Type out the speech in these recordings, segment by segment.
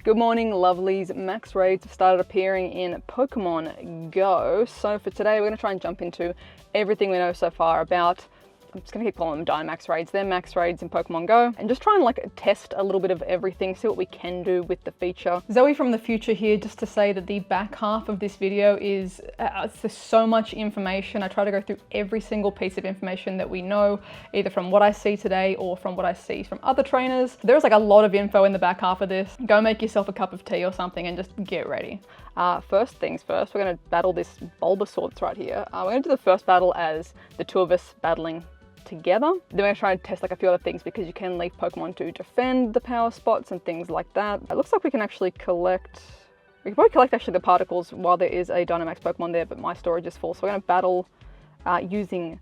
Good morning, lovelies. Max raids have started appearing in Pokemon Go. So for today, we're going to try and jump into everything we know so far about, I'm just going to keep calling them Dynamax raids. They're max raids in Pokemon Go, and just try and like test a little bit of everything, see what we can do with the feature. Zoe from the future here, just to say that the back half of this video is, there's so much information. I try to go through every single piece of information that we know, either from what I see today or from what I see from other trainers. There's like a lot of info in the back half of this. Go make yourself a cup of tea or something and just get ready. First things first, we're going to battle this Bulbasaur that's right here. We're going to do the first battle as the two of us battling together. Then we're going to try and test like a few other things because you can leave Pokemon to defend the power spots and things like that. It looks like we can actually collect, we can probably collect actually the particles while there is a Dynamax Pokemon there, but my storage is full. So we're going to battle using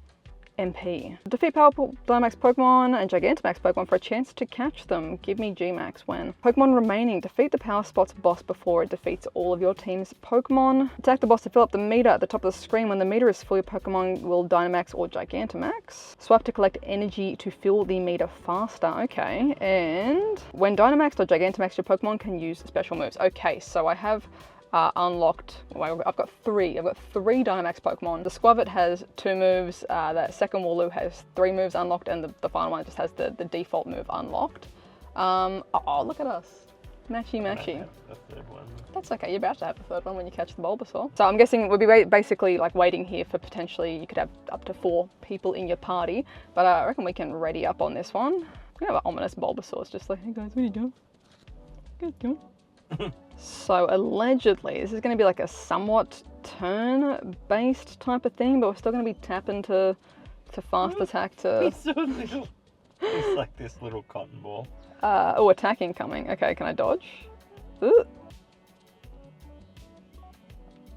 MP. Defeat powerful Dynamax Pokemon and Gigantamax Pokemon for a chance to catch them. Give me Gmax when. Pokemon remaining. Defeat the Power Spots boss before it defeats all of your team's Pokemon. Attack the boss to fill up the meter at the top of the screen. When the meter is full, your Pokemon will Dynamax or Gigantamax. Swap to collect energy to fill the meter faster. Okay. And when Dynamaxed or Gigantamaxed, your Pokemon can use special moves. Okay, so I have unlocked, well, I've got three Dynamax Pokemon. The Squavit has 2 moves, that second Wooloo has 3 moves unlocked, and the final one just has the default move unlocked. Oh, look at us. Matchy matchy. The third one. That's okay, you're about to have the third one when you catch the Bulbasaur. So I'm guessing we'll be basically like waiting here for potentially, you could have up to 4 people in your party, but I reckon we can ready up on this one. We have an ominous Bulbasaur. It's just like, hey guys, what are you doing? What are you doing? So allegedly, this is going to be like a somewhat turn-based type of thing, but we're still going to be tapping to fast attack to... He's so little. He's like this little cotton ball. Oh, attacking coming. Okay, can I dodge? Ooh.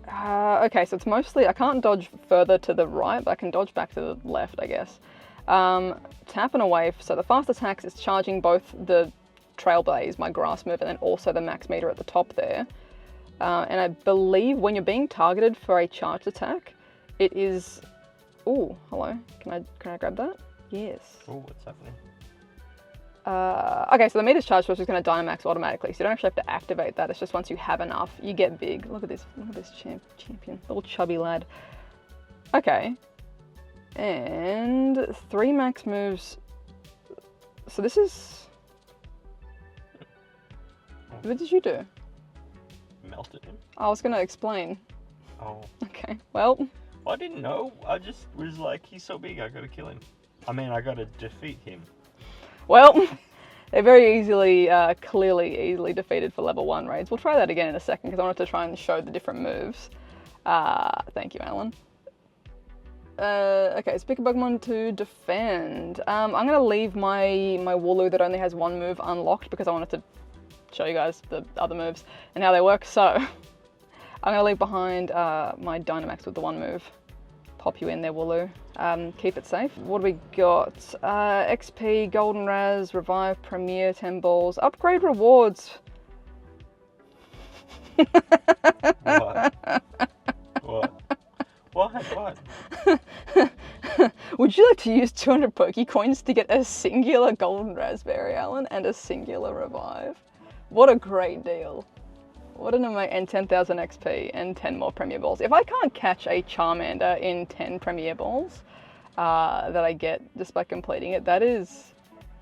Okay, so it's mostly, I can't dodge further to the right, but I can dodge back to the left, I guess. Tapping away, so the fast attacks is charging both the Trailblaze, my grass move, and then also the max meter at the top there. And I believe when you're being targeted for a charged attack, it is... Oh, hello. Can I grab that? Yes. Oh, what's happening? Okay, so the meter's charged, so it's just going to Dynamax automatically. So you don't actually have to activate that. It's just once you have enough, you get big. Look at this champion, little chubby lad. Okay. And 3 max moves. So this is... What did you do? Melted him. I was going to explain. Oh. Okay, well. I didn't know. I just was like, he's so big, I gotta kill him. I mean, I gotta defeat him. Well, they're very easily, easily defeated for level 1 raids. We'll try that again in a second because I wanted to try and show the different moves. Thank you, Alan. Okay, so pick a Pokemon to defend. I'm going to leave my Wooloo that only has 1 move unlocked because I wanted to show you guys the other moves and how they work. So I'm going to leave behind my Dynamax with the 1 move. Pop you in there, Wooloo. Keep it safe. What do we got? XP, Golden Raz, Revive, Premier, 10 balls. Upgrade rewards. What? Would you like to use 200 Pokécoins to get a singular Golden Raspberry, Alan, and a singular Revive? What a great deal. What an amazing, and 10,000 XP and 10 more Premier Balls. If I can't catch a Charmander in 10 Premier Balls that I get just by completing it, that is...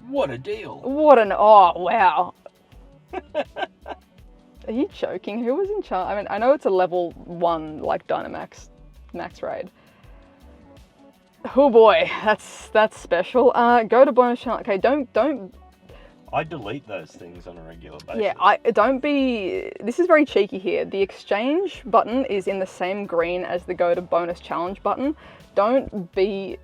What a deal. What an... Oh, wow. Are you joking? Who was in charge? I mean, I know it's a level 1, like Dynamax max raid. Oh boy, that's special. Go to bonus challenge. Okay, don't... I delete those things on a regular basis. Yeah, don't be... This is very cheeky here. The exchange button is in the same green as the go to bonus challenge button. Don't be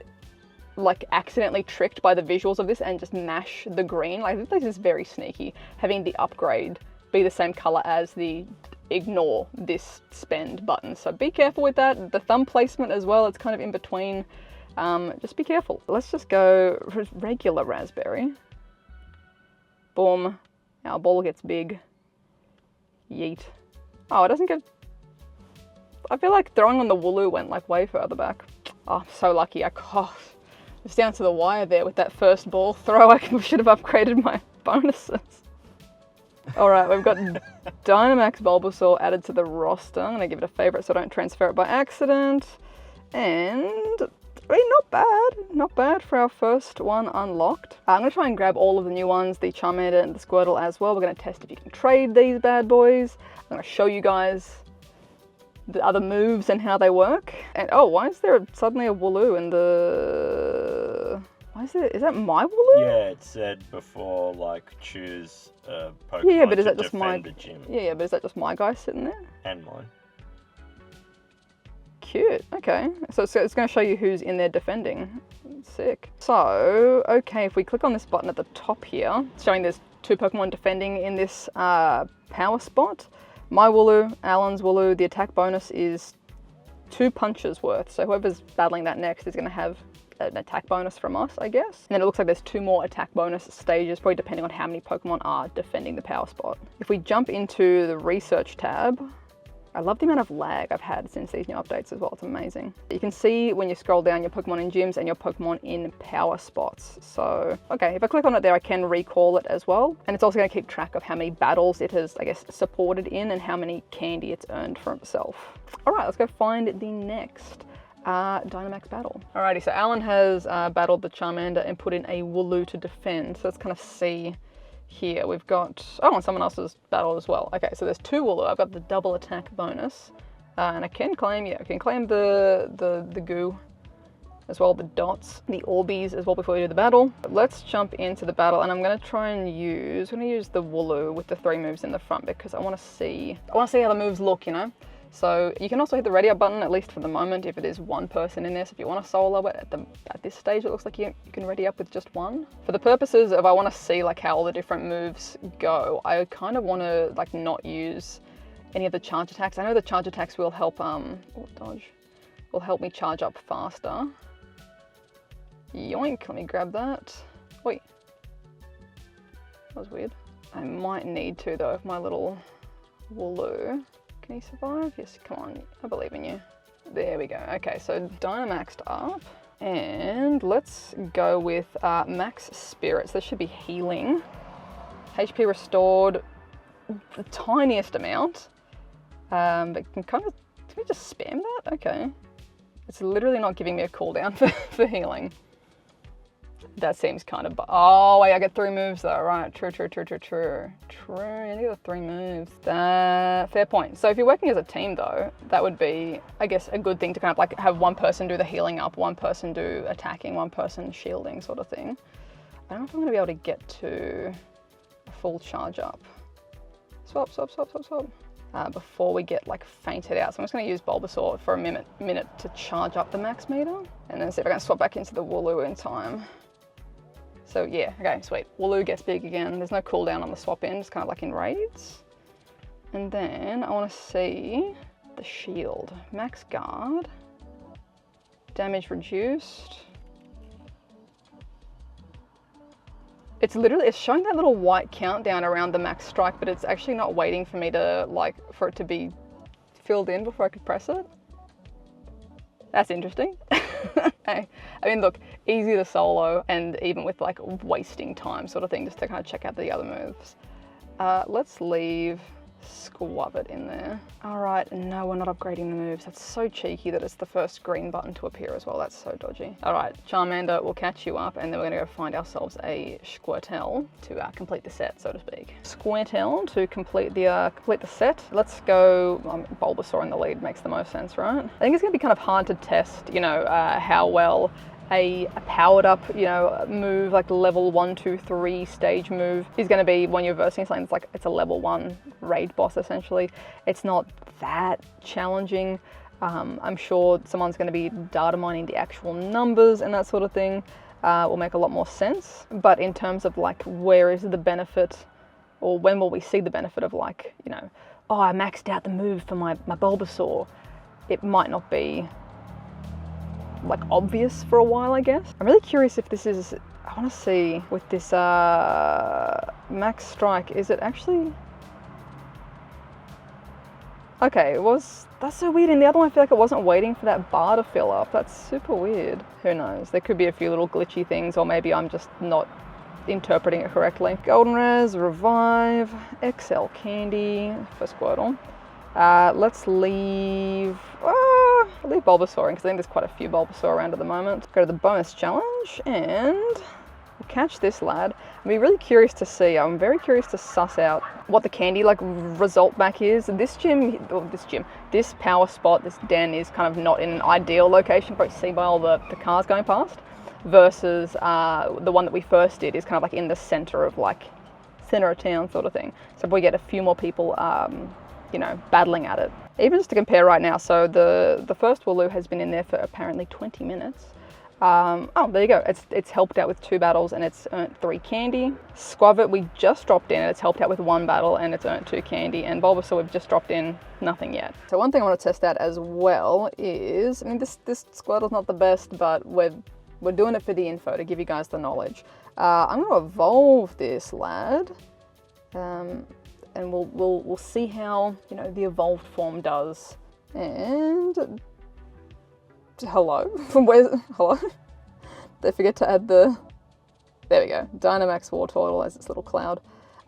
like accidentally tricked by the visuals of this and just mash the green. Like, this is very sneaky. Having the upgrade be the same color as the ignore this spend button. So be careful with that. The thumb placement as well, it's kind of in between. Just be careful. Let's just go regular raspberry. Boom. Our ball gets big. Yeet. Oh, it doesn't get... I feel like throwing on the Wooloo went like way further back. Oh, I'm so lucky. I was down to the wire there with that first ball throw. I should have upgraded my bonuses. All right, we've got Dynamax Bulbasaur added to the roster. I'm gonna give it a favorite so I don't transfer it by accident. And I mean, not bad for our first one unlocked. I'm gonna try and grab all of the new ones, the Charmander and the Squirtle as well. We're gonna test if you can trade these bad boys. I'm gonna show you guys the other moves and how they work. And oh, why is there suddenly a Wooloo in the... Why is it? Is that my Wooloo? Yeah, it said before, like, choose a Pokemon yeah, but is to that just my... defend the gym. Yeah, but is that just my guy sitting there? And mine. Cute, okay. So it's going to show you who's in there defending. Sick. So, okay, if we click on this button at the top here, it's showing there's 2 Pokemon defending in this power spot. My Wooloo, Alan's Wooloo, the attack bonus is 2 punches worth. So whoever's battling that next is going to have an attack bonus from us, I guess. And then it looks like there's 2 more attack bonus stages, probably depending on how many Pokemon are defending the power spot. If we jump into the research tab, I love the amount of lag I've had since these new updates as well. It's amazing. You can see when you scroll down your Pokemon in gyms and your Pokemon in power spots. So, okay, if I click on it there, I can recall it as well. And it's also going to keep track of how many battles it has, I guess, supported in and how many candy it's earned for itself. All right, let's go find the next Dynamax battle. Alrighty, so Alan has battled the Charmander and put in a Wooloo to defend. So let's kind of see here. We've got, oh, and someone else's battle as well. Okay, so there's 2 Wooloo. I've got the double attack bonus. And I can claim, yeah, I can claim the goo as well, the dots, the Orbeez as well before we do the battle. But let's jump into the battle, and I'm going to try and use, I'm going to use the Wooloo with the 3 moves in the front because I want to see how the moves look, you know? So you can also hit the ready up button, at least for the moment, if it is 1 person in there. So if you want to solo it at this stage, it looks like you can ready up with just 1. For the purposes of I want to see like how all the different moves go, I kind of want to like not use any of the charge attacks. I know the charge attacks will help, dodge, will help me charge up faster. Yoink, let me grab that. Wait, that was weird. I might need to though, if my little Wooloo. Can he survive? Yes, come on, I believe in you. There we go. Okay, so Dynamaxed up. And let's go with Max Spirits. This should be healing. HP restored the tiniest amount. But can we just spam that? Okay. It's literally not giving me a cooldown for healing. That seems kind of... Oh, wait, I get 3 moves though, right? True. True, I need the 3 moves. Fair point. So if you're working as a team though, that would be, I guess, a good thing to kind of like have 1 person do the healing up, 1 person do attacking, 1 person shielding sort of thing. I don't know if I'm going to be able to get to a full charge up. Swap. Before we get like fainted out. So I'm just going to use Bulbasaur for a minute to charge up the max meter. And then see if I can swap back into the Wooloo in time. So yeah, okay, sweet. Wooloo gets big again. There's no cooldown on the swap in, just kind of like in raids. And then I want to see the shield. Max guard. Damage reduced. It's showing that little white countdown around the max strike, but it's actually not waiting for me to, like, for it to be filled in before I could press it. That's interesting. Hey, I mean, look, easy to solo, and even with like wasting time sort of thing, just to kind of check out the other moves. Let's leave Squabbit in there. All right, no, we're not upgrading the moves. That's so cheeky that it's the first green button to appear as well. That's so dodgy. All right, Charmander will catch you up, and then we're gonna go find ourselves a Squirtle to complete the set, so to speak. Squirtle to complete the set. Let's go, Bulbasaur in the lead makes the most sense, right? I think it's gonna be kind of hard to test, you know, how well a powered up, you know, move, like level 1, 2, 3 stage move is going to be when you're versing something that's like, it's a level 1 raid boss essentially. It's not that challenging. I'm sure someone's going to be data mining the actual numbers and that sort of thing. Will make a lot more sense. But in terms of like, where is the benefit, or when will we see the benefit of like, you know, oh, I maxed out the move for my Bulbasaur. It might not be like obvious for a while, I guess. I'm really curious if this is, I want to see with this max strike, is it actually, okay, that's so weird. In the other one I feel like it wasn't waiting for that bar to fill up. That's super weird. Who knows, there could be a few little glitchy things, or maybe I'm just not interpreting it correctly. Golden Res, Revive, XL Candy for Squirtle. Let's leave Bulbasaur in because I think there's quite a few Bulbasaur around at the moment. Go to the bonus challenge and we'll catch this lad. I'll be really curious to see. I'm very curious to suss out what the candy like result back is. This power spot, this den is kind of not in an ideal location, probably see by all the cars going past, versus the one that we first did is kind of like in the center of town sort of thing. So if we get a few more people you know, battling at it. Even just to compare right now, so the first Wooloo has been in there for apparently 20 minutes. Oh, there you go. It's helped out with 2 battles and it's earned 3 candy. Squavit we just dropped in and it's helped out with 1 battle and it's earned 2 candy. And Bulbasaur we've just dropped in, nothing yet. So one thing I want to test out as well is, I mean, this Squirtle's not the best, but we're doing it for the info to give you guys the knowledge. I'm going to evolve this lad. And we'll see how, you know, the evolved form does. And hello, hello. They forget to add there we go, Dynamax Wartortle as its little cloud.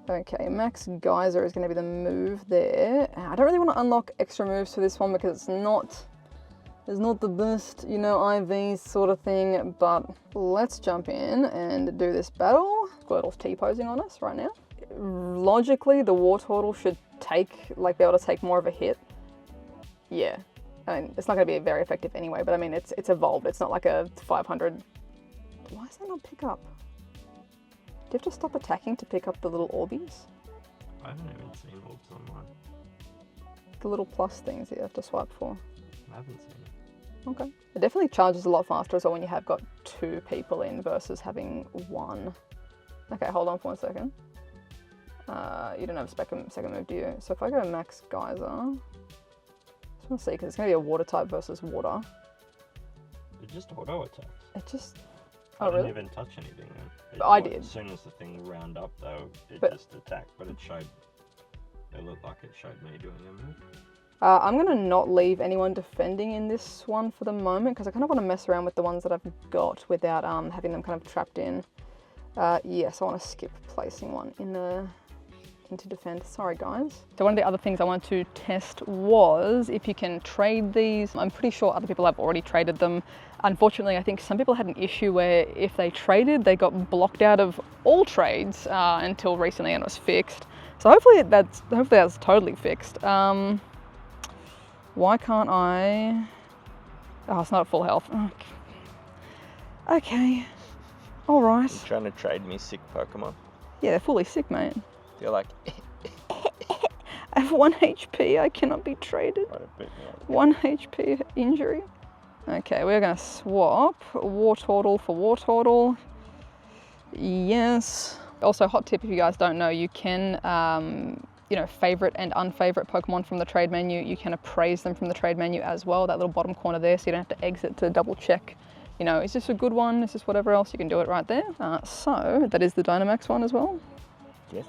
Okay, Max Geyser is going to be the move there. I don't really want to unlock extra moves for this one because it's not the best, you know, IV sort of thing. But let's jump in and do this battle. Squirtle's T-posing on us right now. Logically, the Wartortle should be able to take more of a hit. Yeah, I mean, it's not going to be very effective anyway, but I mean, it's evolved. It's not like a 500. Why does that not pick up? Do you have to stop attacking to pick up the little Orbeez? I haven't even seen orbs online. The little plus things that you have to swipe for. I haven't seen it. Okay. It definitely charges a lot faster as well when you have got 2 people in versus having 1. Okay, hold on for 1 second. You don't have a second move, do you? So if I go Max Geyser, I just want to see, because it's going to be a water type versus water. It just auto attacks. It just... I Oh, didn't really? even touch anything then. I did. As soon as the thing round up though, it just attacked, but it looked like it showed me doing a move. I'm going to not leave anyone defending in this one for the moment, because I kind of want to mess around with the ones that I've got without having them kind of trapped in. Yes, I want to skip placing one into defend. Sorry guys. So one of the other things I wanted to test was if you can trade these. I'm pretty sure other people have already traded them. Unfortunately, I think some people had an issue where if they traded, they got blocked out of all trades until recently, and it was fixed. So hopefully that's totally fixed. Why can't I? Oh, it's not at full health. Okay. All right. You're trying to trade me sick Pokemon? Yeah, they're fully sick, mate. You're like... I have 1 HP, I cannot be traded. 1 HP injury. Okay, we're gonna swap Wartortle for Wartortle. Yes. Also, hot tip if you guys don't know, you can, you know, favorite and unfavorite Pokemon from the trade menu. You can appraise them from the trade menu as well, that little bottom corner there, so you don't have to exit to double check. You know, is this a good one? Is this whatever else? You can do it right there. So, that is the Dynamax one as well. Yes.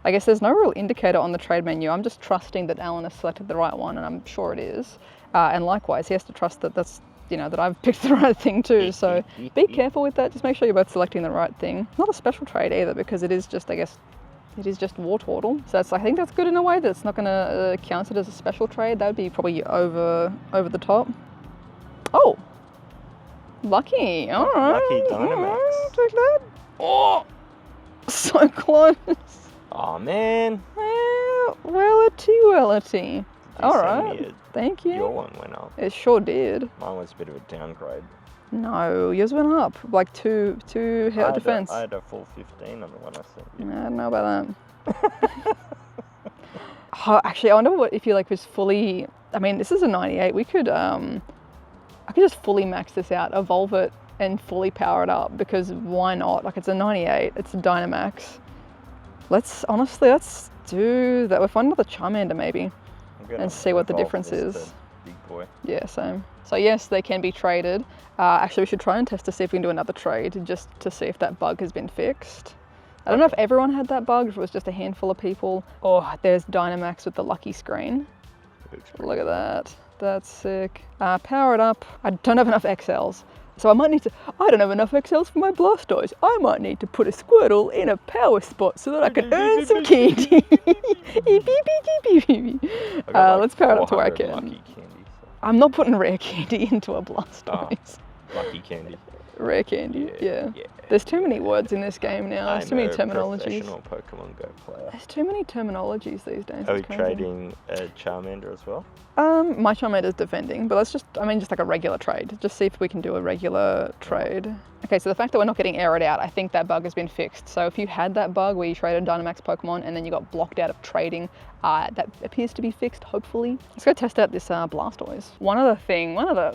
I guess there's no real indicator on the trade menu. I'm just trusting that Alan has selected the right one, and I'm sure it is. And likewise, he has to trust that that's, you know, that I've picked the right thing too. So be careful with that. Just make sure you're both selecting the right thing. Not a special trade either, because it is just, I guess, it is just Wartortle. So that's, I think that's good in a way that it's not going to count it as a special trade. That would be probably over the top. Oh, lucky. All right. Lucky Dynamax. Right, take that. Oh, so close. Oh man. Wellity. All right. Thank you. Your one went up. It sure did. Mine was a bit of a downgrade. No, yours went up. Like two health defense. I had a full 15 on the one I sent you. I don't know about that. Oh, actually, I wonder if you was fully. I mean, this is a 98. We could. I could just fully max this out, evolve it, and fully power it up, because why not? Like, it's a 98. It's a Dynamax. Let's do that. We'll find another Charmander maybe, and see what the difference is. Big boy. Yeah, same. So yes, they can be traded. Actually, we should try and test to see if we can do another trade, just to see if that bug has been fixed. I don't know if everyone had that bug, if it was just a handful of people. Oh, there's Dynamax with the lucky screen. Look at that. That's sick. Power it up. I don't have enough XLs. So I might need to, I don't have enough XLs for my Blastoise. I might need to put a Squirtle in a power spot so that I can earn some candy. Let's power it up to where I can. Lucky candy, so. I'm not putting rare candy into a Blastoise. Lucky candy. Rare candy, yeah. There's too many words in this game now. There's too many terminologies. Professional Pokemon Go player. There's too many terminologies these days. Are we trading a Charmander as well? My Charmander's defending, but let's just like a regular trade. Just see if we can do a regular trade. Okay, so the fact that we're not getting errored out, I think that bug has been fixed. So if you had that bug where you traded Dynamax Pokemon and then you got blocked out of trading, that appears to be fixed, hopefully. Let's go test out this Blastoise. One other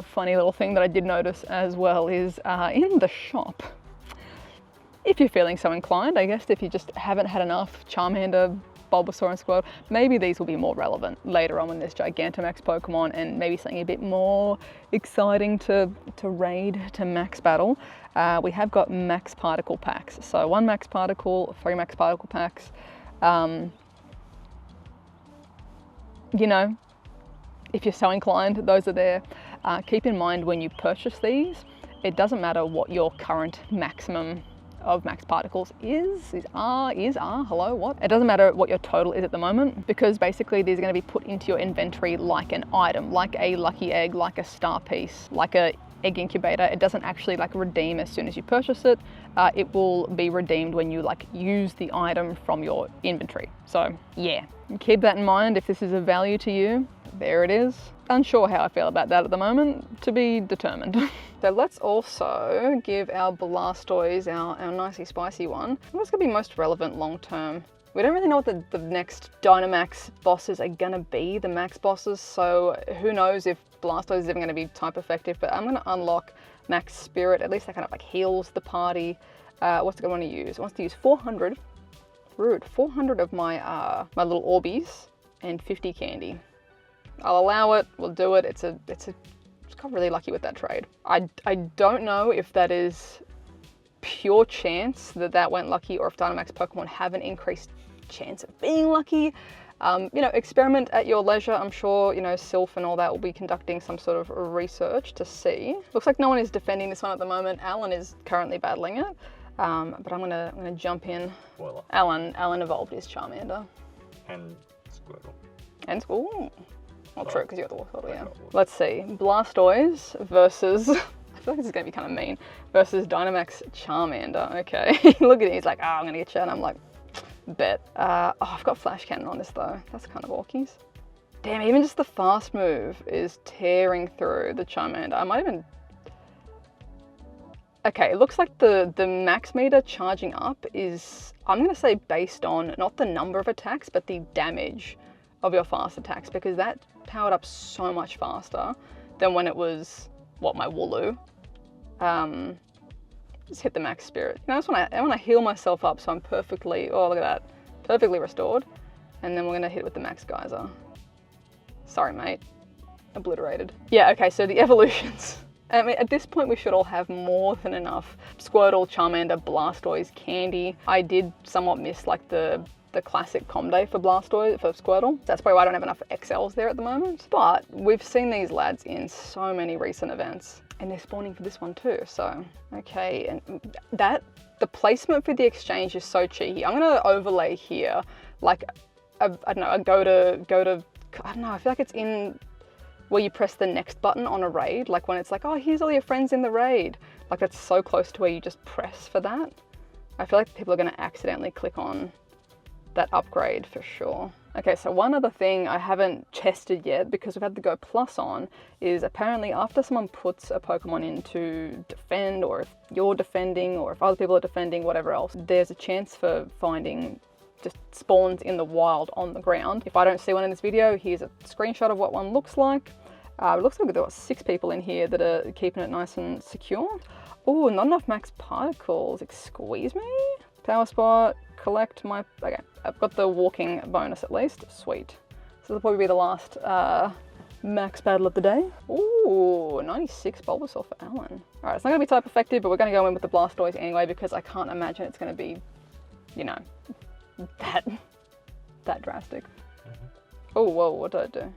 funny little thing that I did notice as well is in the shop, if you're feeling so inclined, I guess if you just haven't had enough Charmander, Bulbasaur and Squirtle, maybe these will be more relevant later on when there's Gigantamax Pokemon and maybe something a bit more exciting to raid, to max battle. We have got max particle packs. So 1 max particle, 3 max particle packs. You know, if you're so inclined, those are there. Keep in mind when you purchase these, it doesn't matter what your current maximum of max particles hello, what? It doesn't matter what your total is at the moment, because basically these are going to be put into your inventory like an item, like a lucky egg, like a star piece, like a egg incubator. It doesn't actually like redeem as soon as you purchase it. It will be redeemed when you like use the item from your inventory. So yeah, keep that in mind if this is of value to you. There it is. Unsure how I feel about that at the moment, to be determined. So let's also give our Blastoise, our nicey spicy one, what's going to be most relevant long term. We don't really know what the next Dynamax bosses are going to be, the max bosses, so who knows if Blastoise is even going to be type effective, but I'm going to unlock Max Spirit. At least that kind of like heals the party. What's it going to want to use? It wants to use 400, rude, 400 of my my little Orbeez and 50 candy. I'll allow it, we'll do it. It's got really lucky with that trade. I don't know if that is pure chance that went lucky or if Dynamax Pokemon have an increased chance of being lucky. You know, experiment at your leisure. I'm sure, you know, Sylph and all that will be conducting some sort of research to see. Looks like no one is defending this one at the moment. Alan is currently battling it. But I'm gonna jump in. Spoiler. Alan evolved his Charmander. And Squirtle. And Squirtle. Well, true, because you got the Waffle, yeah. Let's see. Blastoise versus, I feel like this is going to be kind of mean, versus Dynamax Charmander. Okay. Look at it. He's like, oh, I'm going to get you. And I'm like, bet. Oh, I've got Flash Cannon on this, though. That's kind of orkies. Damn, even just the fast move is tearing through the Charmander. I might even... Okay, it looks like the max meter charging up is, I'm going to say based on not the number of attacks, but the damage of your fast attacks, because that powered up so much faster than when it was, what, my Wooloo. Just hit the max spirit. You know, I want to heal myself up so I'm perfectly, oh look at that, perfectly restored. And then we're gonna hit with the max geyser. Sorry mate, obliterated. Yeah, okay, so the evolutions. I mean, at this point we should all have more than enough Squirtle, Charmander, Blastoise, candy. I did somewhat miss like the classic com day for Blastoise, for Squirtle. That's probably why I don't have enough XLs there at the moment. But we've seen these lads in so many recent events, and they're spawning for this one too, so. Okay, and the placement for the exchange is so cheeky. I'm gonna overlay here, like, I don't know, I go to, I don't know, I feel like it's in where you press the next button on a raid, like when it's like, oh, here's all your friends in the raid. Like that's so close to where you just press for that. I feel like people are gonna accidentally click on that upgrade for sure. Okay, so one other thing I haven't tested yet because we've had the Go Plus on is apparently after someone puts a Pokemon in to defend, or if you're defending, or if other people are defending, whatever else, there's a chance for finding just spawns in the wild on the ground. If I don't see one in this video, here's a screenshot of what one looks like. It looks like there are 6 people in here that are keeping it nice and secure. Oh, not enough max particles, excuse me? Power spot, collect my, okay, I've got the walking bonus at least, sweet. So this will probably be the last max battle of the day. Ooh, 96 Bulbasaur for Alan. All right, it's not gonna be type effective, but we're gonna go in with the Blastoise anyway because I can't imagine it's gonna be, you know, that drastic. Oh, whoa, what did I do?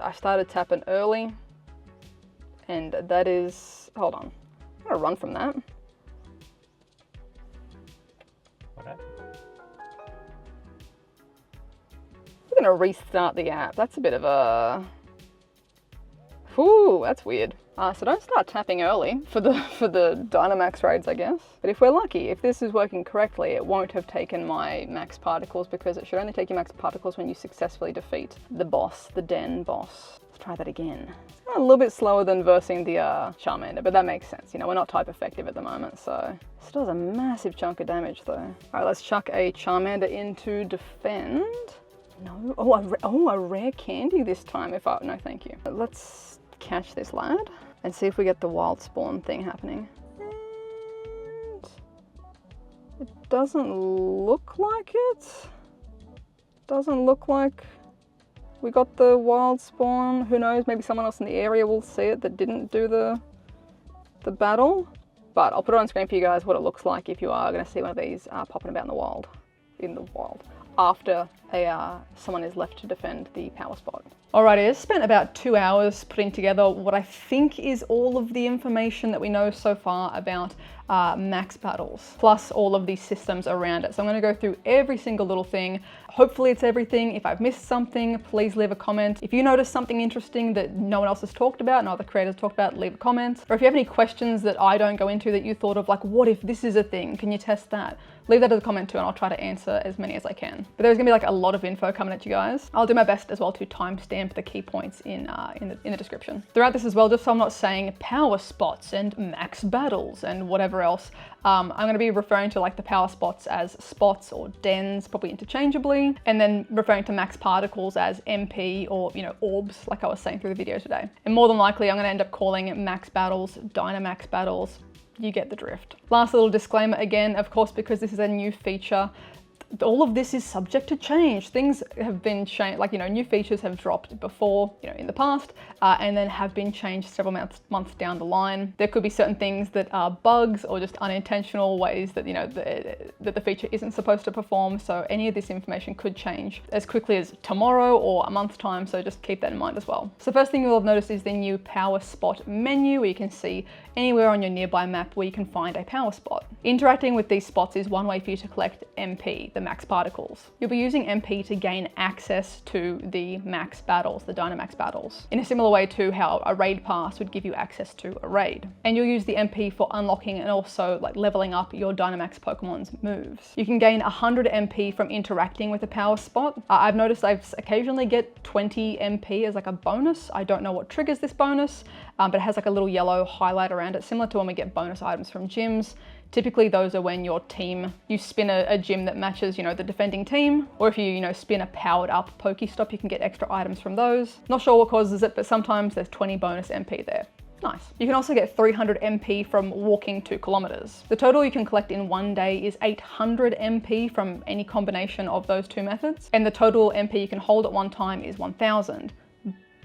I started tapping early, and that is, hold on, I'm gonna run from that. What happened? I'm gonna restart the app. That's a bit of a, whew, that's weird. So don't start tapping early for the Dynamax raids, I guess. But if we're lucky, if this is working correctly, it won't have taken my max particles, because it should only take your max particles when you successfully defeat the boss, the den boss. Let's try that again. It's going a little bit slower than versing the Charmander, but that makes sense. You know, we're not type effective at the moment, so. This does a massive chunk of damage though. All right, let's chuck a Charmander in to defend. No, oh, a rare candy this time. No, thank you. Let's catch this lad and see if we get the wild spawn thing happening. And it doesn't look like it. Doesn't look like we got the wild spawn. Who knows, maybe someone else in the area will see it that didn't do the battle. But I'll put it on screen for you guys what it looks like if you are going to see one of these popping about in the wild. After someone is left to defend the power spot. Alrighty, I spent about 2 hours putting together what I think is all of the information that we know so far about max battles, plus all of these systems around it. So I'm going to go through every single little thing. Hopefully it's everything. If I've missed something, please leave a comment. If you notice something interesting that no one else has talked about, no other creators talked about, leave a comment. Or if you have any questions that I don't go into that you thought of, like, what if this is a thing? Can you test that? Leave that as a comment too, and I'll try to answer as many as I can. But there's gonna be like a lot of info coming at you guys. I'll do my best as well to timestamp the key points in the description. Throughout this as well, just so I'm not saying power spots and max battles and whatever else, I'm going to be referring to like the power spots as spots or dens, probably interchangeably, and then referring to max particles as MP or, you know, orbs, like I was saying through the video today. And more than likely, I'm going to end up calling max battles Dynamax battles. You get the drift. Last little disclaimer again, of course, because this is a new feature, all of this is subject to change. Things have been changed, like, you know, new features have dropped before, you know, in the past, and then have been changed several months down the line. There could be certain things that are bugs or just unintentional ways that, you know, that the feature isn't supposed to perform. So any of this information could change as quickly as tomorrow or a month's time. So just keep that in mind as well. So first thing you'll have noticed is the new power spot menu, where you can see anywhere on your nearby map where you can find a power spot. Interacting with these spots is one way for you to collect MP, the max particles. You'll be using MP to gain access to the max battles, the Dynamax battles, in a similar way to how a raid pass would give you access to a raid. And you'll use the MP for unlocking and also like leveling up your Dynamax Pokemon's moves. You can gain 100 MP from interacting with a power spot. I've noticed I occasionally get 20 MP as like a bonus. I don't know what triggers this bonus, but it has like a little yellow highlight around it, similar to when we get bonus items from gyms. Typically those are when your team, you spin a gym that matches, you know, the defending team, or if you know, spin a powered up Pokestop, you can get extra items from those. Not sure what causes it, but sometimes there's 20 bonus MP there. Nice. You can also get 300 MP from walking 2 kilometers. The total you can collect in one day is 800 MP from any combination of those two methods. And the total MP you can hold at one time is 1000.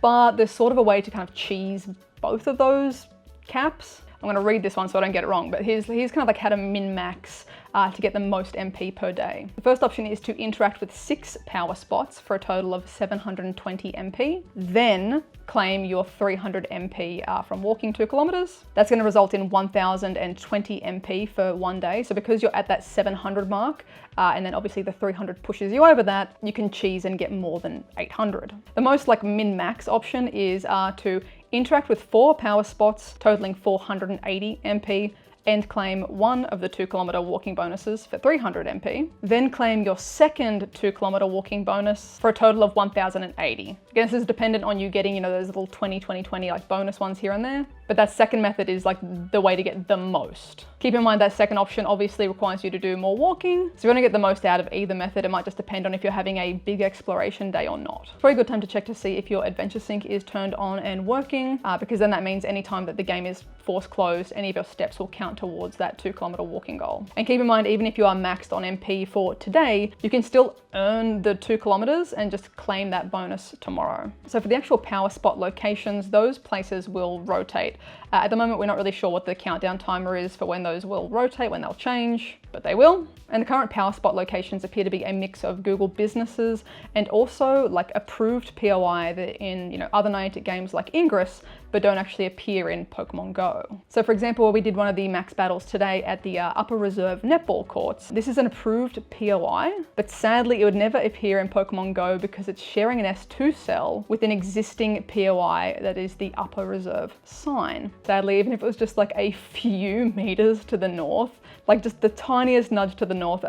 But there's sort of a way to kind of cheese both of those caps. I'm going to read this one so I don't get it wrong, but here's kind of like how to min-max to get the most MP per day. The first option is to interact with 6 power spots for a total of 720 MP, then claim your 300 MP from walking 2 kilometers. That's going to result in 1020 MP for one day. So because you're at that 700 mark, and then obviously the 300 pushes you over that, you can cheese and get more than 800. The most like min-max option is to interact with 4 power spots totaling 480 MP and claim one of the 2 kilometer walking bonuses for 300 MP. Then claim your second 2 kilometer walking bonus for a total of 1080. Again, this is dependent on you getting, you know, those little 20, 20, 20 like bonus ones here and there. But that second method is like the way to get the most. Keep in mind that second option obviously requires you to do more walking. So if you want to get the most out of either method, it might just depend on if you're having a big exploration day or not. It's a very good time to check to see if your adventure sync is turned on and working, because then that means any time that the game is force closed, any of your steps will count towards that 2 kilometer walking goal. And keep in mind, even if you are maxed on MP for today, you can still earn the 2 kilometers and just claim that bonus tomorrow. So for the actual power spot locations, those places will rotate rotate. At the moment, we're not really sure what the countdown timer is for when those will rotate, when they'll change, but they will. And the current power spot locations appear to be a mix of Google businesses and also like approved POI that in, you know, other Niantic games like Ingress, but don't actually appear in Pokemon Go. So for example, we did one of the max battles today at the Upper Reserve Netball Courts. This is an approved POI, but sadly it would never appear in Pokemon Go because it's sharing an S2 cell with an existing POI that is the Upper Reserve sign. Sadly, even if it was just like a few meters to the north, like just the tiniest nudge to the north,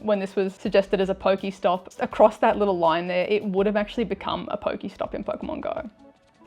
when this was suggested as a Pokestop, across that little line there, it would have actually become a Pokestop in Pokemon Go.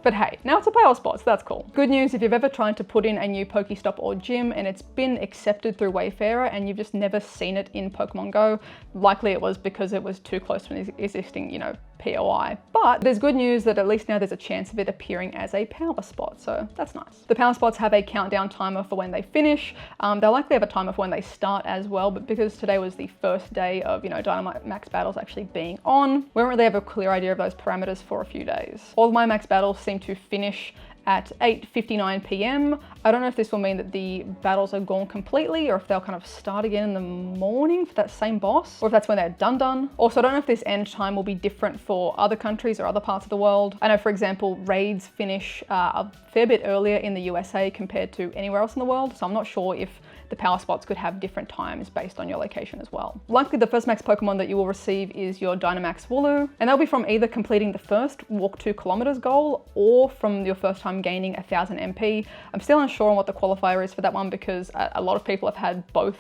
But hey, now it's a power spot, so that's cool. Good news if you've ever tried to put in a new Pokestop or gym and it's been accepted through Wayfarer and you've just never seen it in Pokemon Go, likely it was because it was too close to an existing, you know, POI. But there's good news that at least now there's a chance of it appearing as a power spot, so that's nice. The power spots have a countdown timer for when they finish. They'll likely have a timer for when they start as well, but because today was the first day of, you know, Dynamax battles actually being on, we don't really have a clear idea of those parameters for a few days. All of my max battles seem to finish at 8:59 p.m. I don't know if this will mean that the battles are gone completely or if they'll kind of start again in the morning for that same boss, or if that's when they're done. Also, I don't know if this end time will be different for other countries or other parts of the world. I know, for example, raids finish a fair bit earlier in the USA compared to anywhere else in the world, so I'm not sure if the power spots could have different times based on your location as well. Likely the first max Pokemon that you will receive is your Dynamax Wooloo, and that'll be from either completing the first walk 2 kilometers goal or from your first time gaining 1000 MP. I'm still unsure on what the qualifier is for that one because a lot of people have had both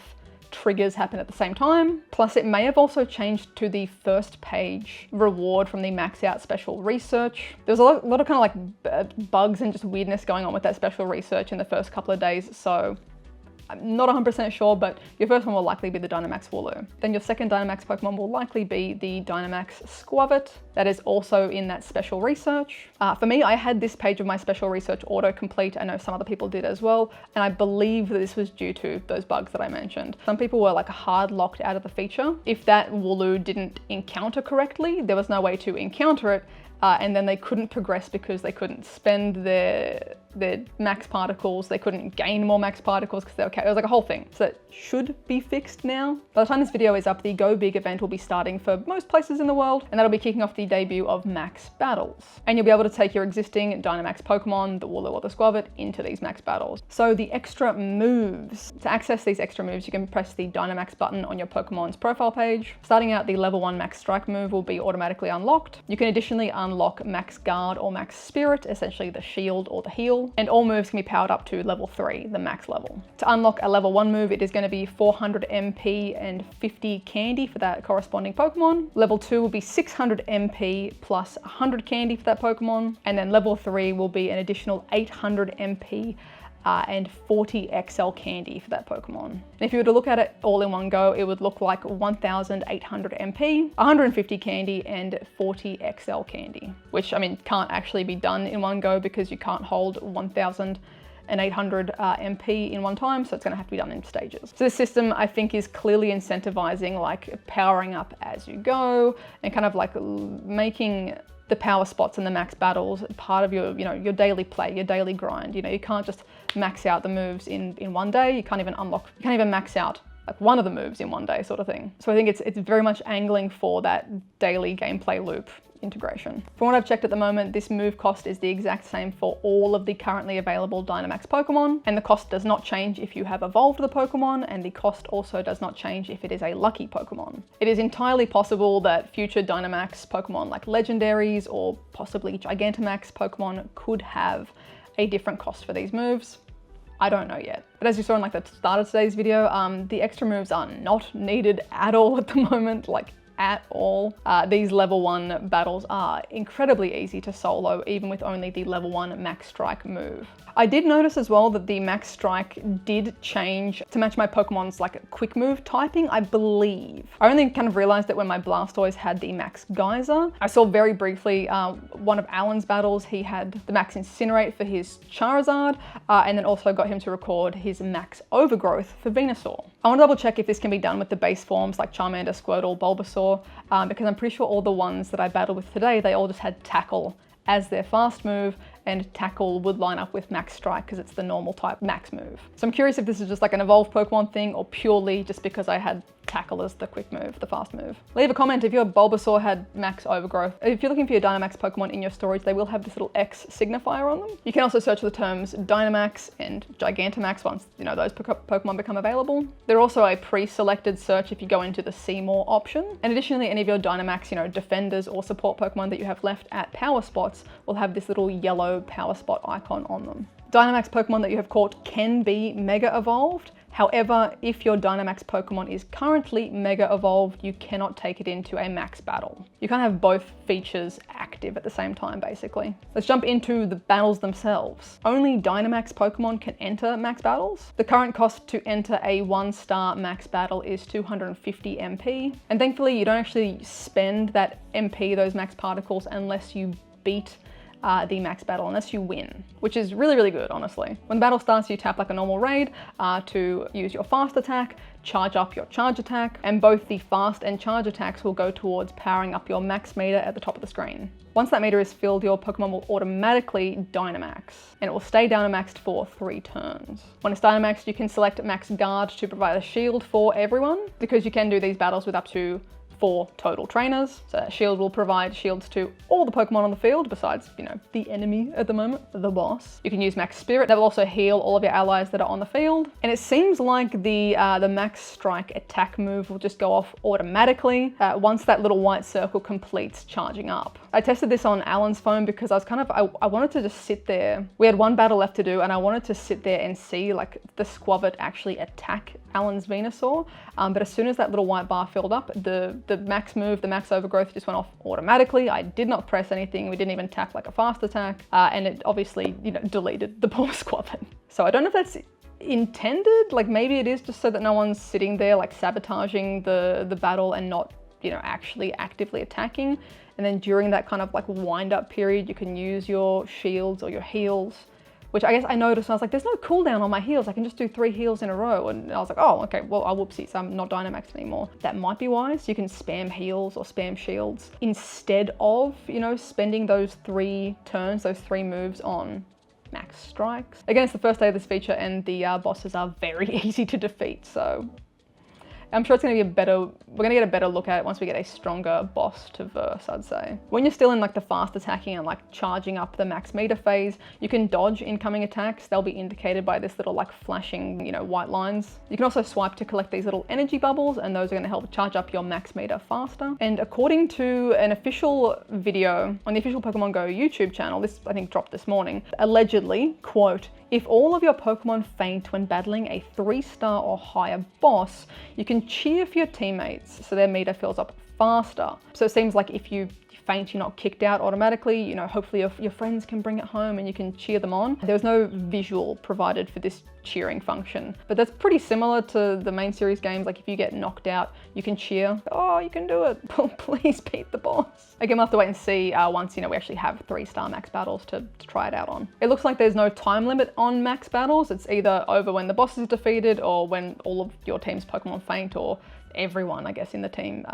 triggers happen at the same time. Plus it may have also changed to the first page reward from the max out special research. There was a lot of kind of like bugs and just weirdness going on with that special research in the first couple of days, so I'm not 100% sure, but your first one will likely be the Dynamax Wooloo. Then your second Dynamax Pokemon will likely be the Dynamax Squavit. That is also in that special research. For me, I had this page of my special research auto-complete. I know some other people did as well, and I believe that this was due to those bugs that I mentioned. Some people were like hard locked out of the feature. If that Wooloo didn't encounter correctly, there was no way to encounter it, and then they couldn't progress because they couldn't spend their max particles, they couldn't gain more max particles because they were okay. It was like a whole thing. So that should be fixed now. By the time this video is up, the Go Big event will be starting for most places in the world, and that'll be kicking off the debut of max battles. And you'll be able to take your existing Dynamax Pokemon, the Wooloo or the Squavit, into these max battles. So the extra moves. To access these extra moves, you can press the Dynamax button on your Pokemon's profile page. Starting out, the level 1 max strike move will be automatically unlocked. You can additionally unlock max guard or max spirit, essentially the shield or the heal. And all moves can be powered up to level 3, the max level. To unlock a level 1 move, it is going to be 400 MP and 50 candy for that corresponding Pokemon. Level 2 will be 600 MP plus 100 candy for that Pokemon. And then level 3 will be an additional 800 MP and 40 XL candy for that Pokemon. And if you were to look at it all in one go, it would look like 1800 MP, 150 candy, and 40 XL candy, which I mean can't actually be done in one go because you can't hold 1800 MP in one time, so it's going to have to be done in stages. So this system I think is clearly incentivizing like powering up as you go and kind of like making the power spots and the max battles part of your, you know, your daily play, your daily grind. You know, you can't just max out the moves in one day. You can't even max out like one of the moves in one day sort of thing. So I think it's very much angling for that daily gameplay loop integration. From what I've checked at the moment, this move cost is the exact same for all of the currently available Dynamax Pokemon, and the cost does not change if you have evolved the Pokemon, and the cost also does not change if it is a lucky Pokemon. It is entirely possible that future Dynamax Pokemon like Legendaries or possibly Gigantamax Pokemon could have a different cost for these moves. I don't know yet. But as you saw in like the start of today's video, the extra moves are not needed at all at the moment, like at all. These level 1 battles are incredibly easy to solo, even with only the level 1 max strike move. I did notice as well that the max strike did change to match my Pokemon's like quick move typing, I believe. I only kind of realized that when my Blastoise had the max Geyser. I saw very briefly one of Alan's battles, he had the max Incinerate for his Charizard, and then also got him to record his max Overgrowth for Venusaur. I want to double check if this can be done with the base forms like Charmander, Squirtle, Bulbasaur, because I'm pretty sure all the ones that I battled with today, they all just had Tackle as their fast move, and Tackle would line up with Max Strike because it's the normal type Max move. So I'm curious if this is just like an evolved Pokemon thing or purely just because I had Tackle as the quick move, the fast move. Leave a comment if your Bulbasaur had Max Overgrowth. If you're looking for your Dynamax Pokemon in your storage, they will have this little X signifier on them. You can also search for the terms Dynamax and Gigantamax once, you know, those Pokemon become available. They're also a pre-selected search if you go into the See More option. And additionally, any of your Dynamax, you know, defenders or support Pokemon that you have left at power spots will have this little yellow power spot icon on them. Dynamax Pokemon that you have caught can be Mega Evolved. However, if your Dynamax Pokemon is currently Mega Evolved, you cannot take it into a max battle. You can't have both features active at the same time, basically. Let's jump into the battles themselves. Only Dynamax Pokemon can enter max battles. The current cost to enter a 1-star max battle is 250 MP. And thankfully, you don't actually spend that MP, those max particles, unless you beat the max battle, unless you win, which is really, really good, honestly. When the battle starts, you tap like a normal raid to use your fast attack, charge up your charge attack, and both the fast and charge attacks will go towards powering up your max meter at the top of the screen. Once that meter is filled, your Pokemon will automatically Dynamax, and it will stay Dynamaxed for 3 turns. When it's Dynamaxed, you can select Max Guard to provide a shield for everyone, because you can do these battles with up to 4 total trainers. So that shield will provide shields to all the Pokemon on the field besides, you know, the enemy at the moment, the boss. You can use Max Spirit. That will also heal all of your allies that are on the field. And it seems like the Max Strike attack move will just go off automatically once that little white circle completes charging up. I tested this on Alan's phone because I was I wanted to just sit there. We had 1 battle left to do and I wanted to sit there and see like the Squavit actually attack Alan's Venusaur. But as soon as that little white bar filled up, the max move, the max overgrowth just went off automatically. I did not press anything. We didn't even tap like a fast attack. And it obviously, you know, deleted the poor Squavit. So I don't know if that's intended. Like maybe it is just so that no one's sitting there like sabotaging the battle and not, you know, actually actively attacking. And then during that kind of like wind up period, you can use your shields or your heals, which I guess I noticed and I was like, there's no cooldown on my heals. I can just do 3 heals in a row. And I was like, oh, okay, well, whoopsies, I'm not Dynamaxed anymore. That might be wise. You can spam heals or spam shields instead of, you know, spending those 3 turns, those 3 moves on Max Strikes. Again, it's the first day of this feature and the bosses are very easy to defeat, so I'm sure it's going to be we're going to get a better look at it once we get a stronger boss to verse, I'd say. When you're still in like the fast attacking and like charging up the max meter phase, you can dodge incoming attacks. They'll be indicated by this little like flashing, you know, white lines. You can also swipe to collect these little energy bubbles and those are going to help charge up your max meter faster. And according to an official video on the official Pokemon GO YouTube channel, this I think dropped this morning, allegedly, quote, if all of your Pokemon faint when battling a 3-star or higher boss, you can cheer for your teammates so their meter fills up faster. So it seems like if you faint, you're not kicked out automatically. You know, hopefully your friends can bring it home and you can cheer them on. There was no visual provided for this cheering function, but that's pretty similar to the main series games. Like if you get knocked out, you can cheer, oh, you can do it, please beat the boss. Again, we'll have to wait and see once, you know, we actually have 3-star max battles to try it out on. It looks like there's no time limit on max battles. It's either over when the boss is defeated or when all of your team's Pokemon faint, or everyone, I guess, in the team,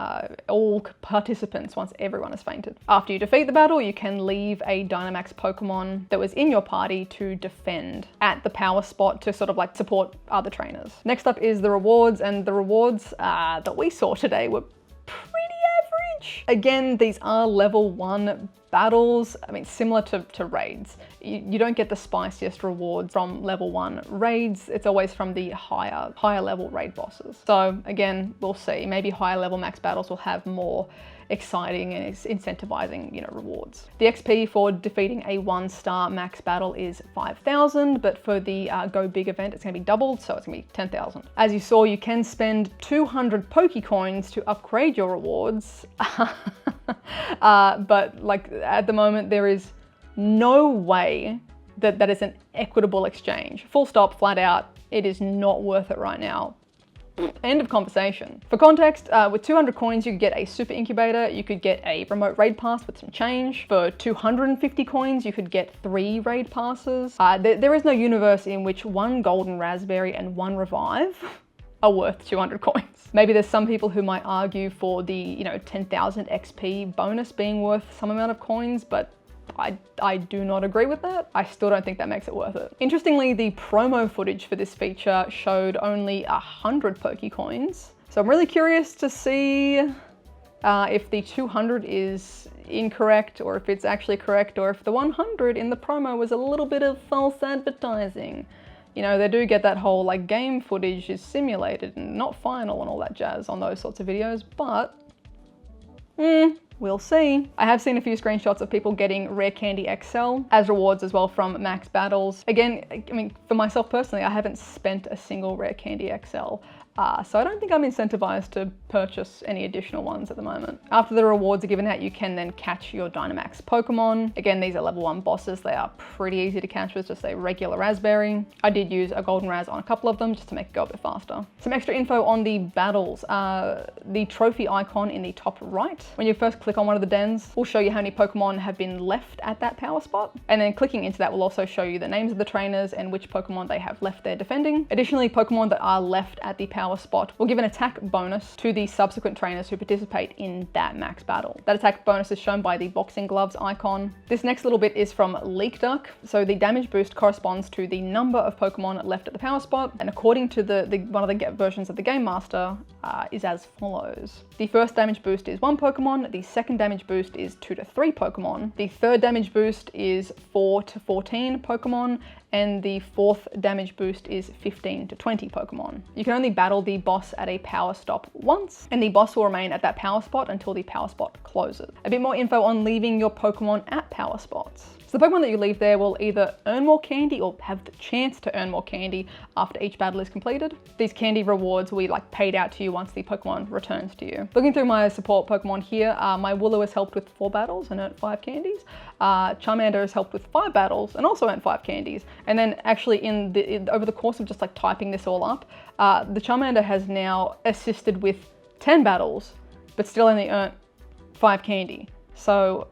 all participants once everyone has fainted. After you defeat the battle, you can leave a Dynamax Pokemon that was in your party to defend at the power spot to sort of like support other trainers. Next up is the rewards, and the rewards that we saw today were pretty average. Again, these are level 1 battles. I mean, similar to raids. You don't get the spiciest rewards from level 1 raids. It's always from the higher level raid bosses. So again, we'll see. Maybe higher level max battles will have more exciting and incentivizing, you know, rewards. The XP for defeating a 1-star max battle is 5,000, but for the Go Big event, it's going to be doubled, so it's going to be 10,000. As you saw, you can spend 200 Pokécoins to upgrade your rewards, but like at the moment, there is no way that is an equitable exchange. Full stop, flat out, it is not worth it right now. End of conversation. For context, with 200 coins, you could get a super incubator, you could get a remote raid pass with some change. For 250 coins, you could get 3 raid passes. There is no universe in which 1 golden raspberry and 1 revive are worth 200 coins. Maybe there's some people who might argue for the, you know, 10,000 XP bonus being worth some amount of coins, but I do not agree with that. I still don't think that makes it worth it. Interestingly, the promo footage for this feature showed only 100 Pokécoins. So I'm really curious to see if the 200 is incorrect, or if it's actually correct, or if the 100 in the promo was a little bit of false advertising. You know, they do get that whole like game footage is simulated and not final and all that jazz on those sorts of videos, but we'll see. I have seen a few screenshots of people getting Rare Candy XL as rewards as well from Max Battles. Again, I mean, for myself personally, I haven't spent a single Rare Candy XL. So I don't think I'm incentivized to purchase any additional ones at the moment. After the rewards are given out, you can then catch your Dynamax Pokemon. Again, these are level 1 bosses. They are pretty easy to catch with just a regular Raspberry. I did use a Golden Raz on a couple of them just to make it go a bit faster. Some extra info on the battles. The trophy icon in the top right, when you first click on one of the dens, will show you how many Pokemon have been left at that power spot. And then clicking into that will also show you the names of the trainers and which Pokemon they have left there defending. Additionally, Pokemon that are left at the power spot will give an attack bonus to the subsequent trainers who participate in that max battle. That attack bonus is shown by the boxing gloves icon. This next little bit is from Leak Duck. So the damage boost corresponds to the number of Pokemon left at the power spot, and according to one of the versions of the Game Master, is as follows. The first damage boost is 1 Pokemon, the second damage boost is 2 to 3 Pokemon, the third damage boost is 4 to 14 Pokemon, and the fourth damage boost is 15 to 20 Pokemon. You can only battle the boss at a power stop once, and the boss will remain at that power spot until the power spot closes. A bit more info on leaving your Pokemon at power spots. So the Pokemon that you leave there will either earn more candy or have the chance to earn more candy after each battle is completed. These candy rewards will be like paid out to you once the Pokemon returns to you. Looking through my support Pokemon here, my Wooloo has helped with 4 battles and earned 5 candies. Charmander has helped with 5 battles and also earned 5 candies. And then actually over the course of just like typing this all up, the Charmander has now assisted with 10 battles, but still only earned 5 candy. So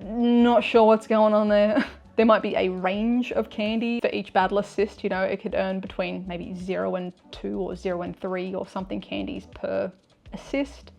not sure what's going on there. There might be a range of candy for each battle assist. You know, it could earn between maybe 0 and 2 or 0 and 3 or something candies per assist.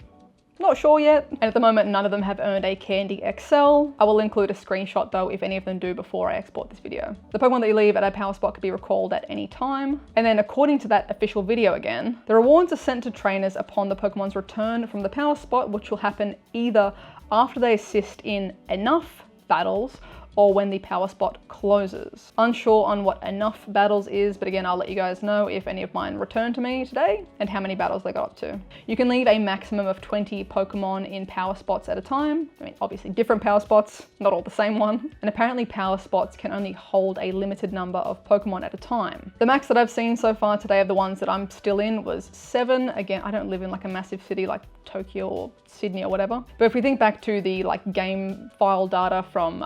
Not sure yet. And at the moment, none of them have earned a Candy XL. I will include a screenshot though if any of them do before I export this video. The Pokemon that you leave at a power spot could be recalled at any time. And then according to that official video again, the rewards are sent to trainers upon the Pokemon's return from the power spot, which will happen either after they assist in enough battles or when the power spot closes. Unsure on what enough battles is, but again, I'll let you guys know if any of mine return to me today and how many battles they got up to. You can leave a maximum of 20 Pokemon in power spots at a time. I mean, obviously different power spots, not all the same one. And apparently power spots can only hold a limited number of Pokemon at a time. The max that I've seen so far today of the ones that I'm still in was 7. Again, I don't live in like a massive city like Tokyo or Sydney or whatever. But if we think back to the like game file data from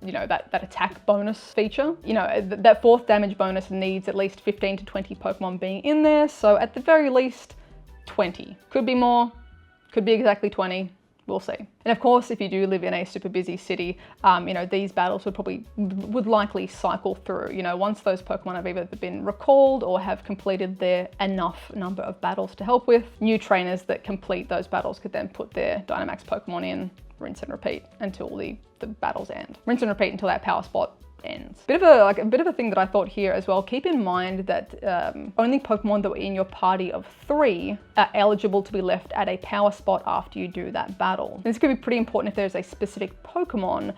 you know, that attack bonus feature, you know, that 4th damage bonus needs at least 15 to 20 Pokemon being in there. So at the very least 20. Could be more, could be exactly 20. We'll see. And of course, if you do live in a super busy city, you know, these battles would likely cycle through. You know, once those Pokemon have either been recalled or have completed their enough number of battles to help with, new trainers that complete those battles could then put their Dynamax Pokemon in, rinse and repeat until the battles end. Rinse and repeat until that power spot ends. A bit of a thing that I thought here as well. Keep in mind that only Pokemon that were in your party of 3 are eligible to be left at a power spot after you do that battle. And this could be pretty important if there's a specific Pokemon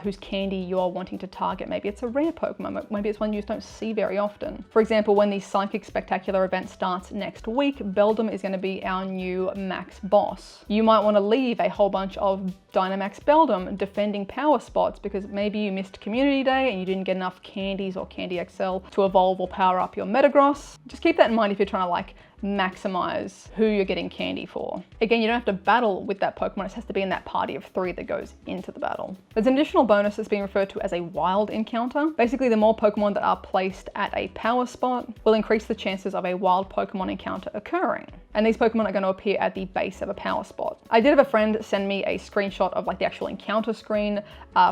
whose candy you are wanting to target. Maybe it's a rare Pokemon, maybe it's one you just don't see very often. For example, when the Psychic Spectacular event starts next week, Beldum is going to be our new max boss. You might want to leave a whole bunch of Dynamax Beldum defending power spots because maybe you missed Community Day and you didn't get enough candies or Candy XL to evolve or power up your Metagross. Just keep that in mind if you're trying to like maximize who you're getting candy for. Again, you don't have to battle with that Pokemon, it has to be in that party of 3 that goes into the battle. There's an additional bonus that's being referred to as a wild encounter. Basically, the more Pokemon that are placed at a power spot will increase the chances of a wild Pokemon encounter occurring. And these Pokemon are going to appear at the base of a power spot. I did have a friend send me a screenshot of like the actual encounter screen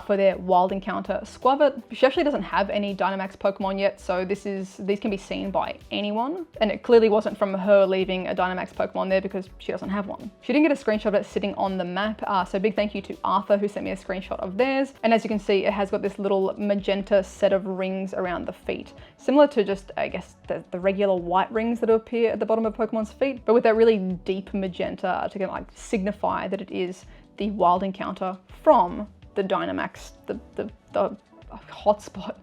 for their wild encounter Squavit. She actually doesn't have any Dynamax Pokemon yet, so these can be seen by anyone. And it clearly wasn't from her leaving a Dynamax Pokemon there because she doesn't have one. She didn't get a screenshot of it sitting on the map, so big thank you to Arthur who sent me a screenshot of theirs. And as you can see, it has got this little magenta set of rings around the feet, similar to just, I guess, the regular white rings that appear at the bottom of Pokemon's feet, but with that really deep magenta to kind of like signify that it is the wild encounter from the Dynamax, the hotspot,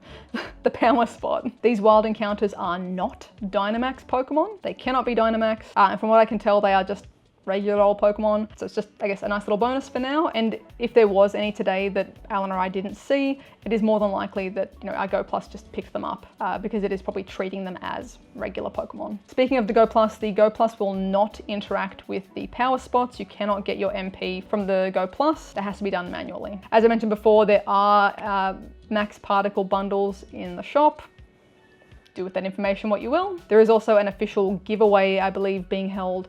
the power spot. These wild encounters are not Dynamax Pokemon. They cannot be Dynamax. And from what I can tell, they are just regular old Pokemon. So it's just, I guess, a nice little bonus for now. And if there was any today that Alan or I didn't see, it is more than likely that, you know, our Go Plus just picked them up because it is probably treating them as regular Pokemon. Speaking of the Go Plus will not interact with the power spots. You cannot get your MP from the Go Plus. That has to be done manually. As I mentioned before, there are Max Particle bundles in the shop. Do with that information what you will. There is also an official giveaway, I believe, being held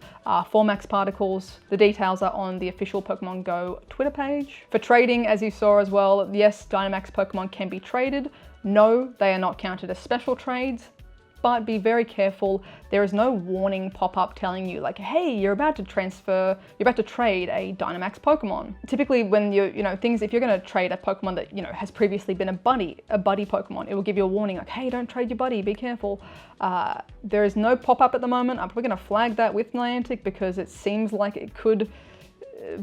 for Max Particles. The details are on the official Pokemon Go Twitter page. For trading, as you saw as well, yes, Dynamax Pokemon can be traded. No, they are not counted as special trades, but be very careful. There is no warning pop-up telling you like, hey, you're about to trade a Dynamax Pokemon. Typically when if you're gonna trade a Pokemon that, you know, has previously been a buddy Pokemon, it will give you a warning like, hey, don't trade your buddy, be careful. There is no pop-up at the moment. I'm probably gonna flag that with Niantic because it seems like it could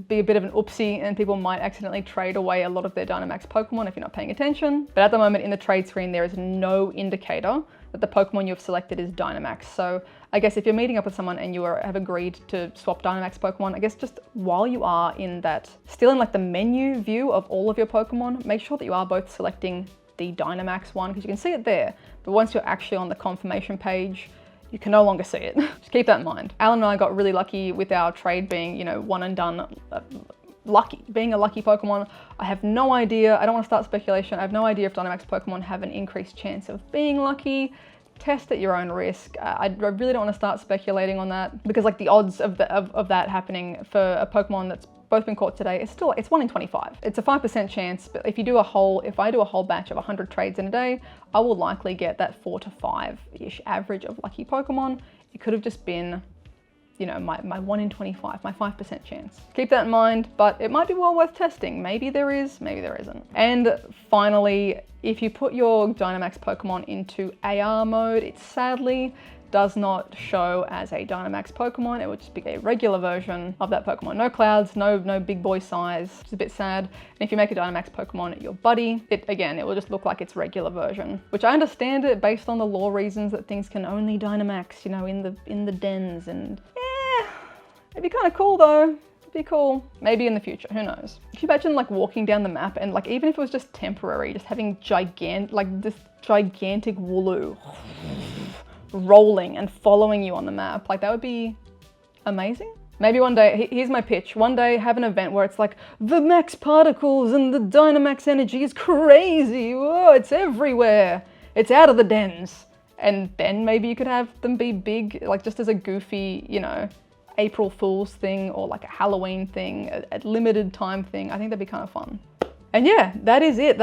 be a bit of an oopsie and people might accidentally trade away a lot of their Dynamax Pokemon if you're not paying attention. But at the moment in the trade screen, there is no indicator that the Pokemon you've selected is Dynamax. So I guess if you're meeting up with someone and you have agreed to swap Dynamax Pokemon, I guess just while you are still in like the menu view of all of your Pokemon, make sure that you are both selecting the Dynamax one because you can see it there. But once you're actually on the confirmation page, you can no longer see it. Just keep that in mind. Alan and I got really lucky with our trade being, you know, one and done. Being a lucky Pokemon. I have no idea. I don't want to start speculation. I have no idea if Dynamax Pokemon have an increased chance of being lucky. Test at your own risk. I really don't want to start speculating on that because like the odds of that happening for a Pokemon that's both been caught today, it's 1 in 25. It's a 5% chance, but if I do a whole batch of 100 trades in a day, I will likely get that 4 to 5-ish average of lucky Pokemon. It could have just been, you know, my 1 in 25, my 5% chance. Keep that in mind, but it might be well worth testing. Maybe there is, maybe there isn't. And finally, if you put your Dynamax Pokemon into AR mode, it sadly does not show as a Dynamax Pokemon. It would just be a regular version of that Pokemon. No clouds, no big boy size, which is a bit sad. And if you make a Dynamax Pokemon your buddy, it will just look like its regular version, which I understand it based on the lore reasons that things can only Dynamax, you know, in the dens, and it'd be kind of cool though. It'd be cool. Maybe in the future, who knows? Can you imagine like walking down the map and like, even if it was just temporary, just having this gigantic Wooloo rolling and following you on the map? Like that would be amazing. Maybe one day, here's my pitch, one day have an event where it's like, the Max Particles and the Dynamax energy is crazy. Whoa, it's everywhere. It's out of the dens. And then maybe you could have them be big, like just as a goofy, you know, April Fool's thing or like a Halloween thing, a limited time thing. I think that'd be kind of fun. And yeah, that is it.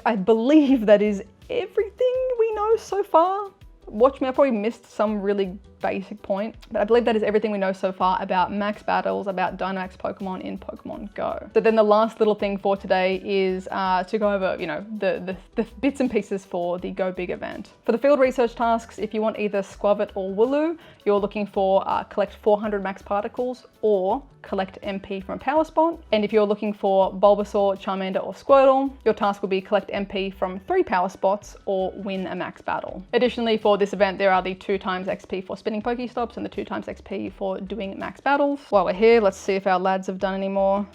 I believe that is everything we know so far. Watch me, I probably missed some really basic point, but I believe that is everything we know so far about max battles, about Dynamax Pokemon in Pokemon Go. So then the last little thing for today is to go over, you know, the bits and pieces for the Go Big event. For the field research tasks, if you want either Squavit or Wooloo, you're looking for collect 400 max particles or collect MP from a power spot. And if you're looking for Bulbasaur, Charmander or Squirtle, your task will be collect MP from 3 power spots or win a max battle. Additionally, for this event, there are the 2x XP for spinning Pokestops and the 2x XP for doing max battles. While we're here, let's see if our lads have done any more.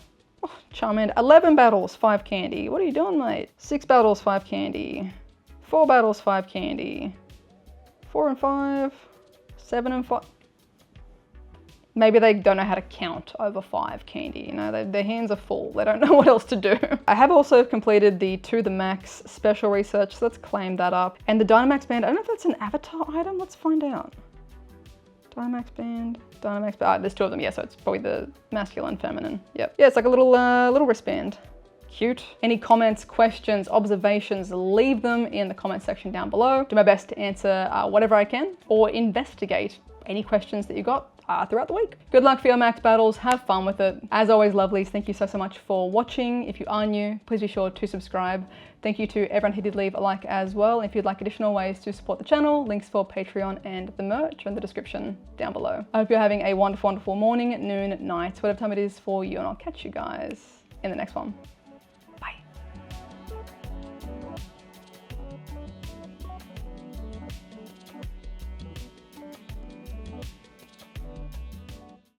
Oh, Charmander, 11 battles, 5 candy. What are you doing, mate? 6 battles, 5 candy. 4 battles, 5 candy. 4 and 5, 7 and 5. Maybe they don't know how to count over 5 candy, you know, their hands are full. They don't know what else to do. I have also completed the To The Max special research, so let's claim that up. And the Dynamax band, I don't know if that's an avatar item, let's find out. Dynamax band, Dynamax band. There's two of them, yeah, so it's probably the masculine, feminine. Yep. Yeah, it's like a little wristband. Cute. Any comments, questions, observations, leave them in the comment section down below. Do my best to answer whatever I can or investigate any questions that you got throughout the week. Good luck for your max battles. Have fun with it. As always, lovelies, thank you so much for watching. If you are new, please be sure to subscribe. Thank you to everyone who did leave a like as well. If you'd like additional ways to support the channel, links for Patreon and the merch are in the description down below. I hope you're having a wonderful, wonderful morning, noon, night, whatever time it is for you, and I'll catch you guys in the next one.